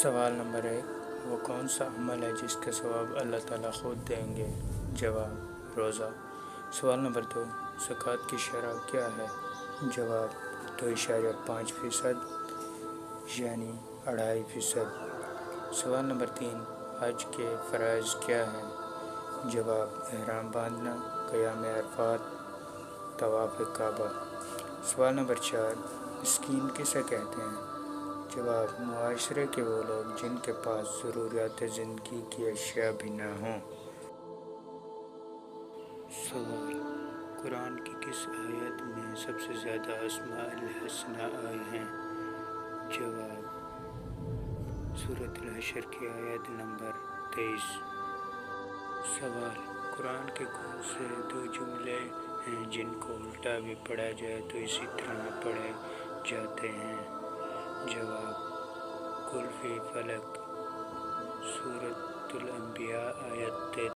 سوال نمبر 1، وہ کون سا عمل ہے جس کا ثواب اللہ تعالیٰ خود دیں گے؟ جواب: روزہ۔ سوال نمبر 2، زکوٰۃ کی شرح کیا ہے؟ جواب: 2.5% یعنی 2.5%۔ سوال نمبر 3، حج کے فرائض کیا ہیں؟ جواب: احرام باندھنا، قیام عرفات، طواف کعبہ۔ سوال نمبر 4، مسکین کسے کہتے ہیں؟ جواب: معاشرے کے وہ لوگ جن کے پاس ضروریات زندگی کی اشیاء بھی نہ ہوں۔ سوال: قرآن کی کس آیت میں سب سے زیادہ اسماء الحسنی آئے ہیں؟ جواب: سورۃ الحشر کی آیت نمبر 23۔ سوال: قرآن کے کون سے 2 جملے ہیں جن کو الٹا بھی پڑھا جائے تو اسی طرح پڑھے جاتے ہیں؟ جواب: قل فی فلق، سورۃ الانبیاء آیت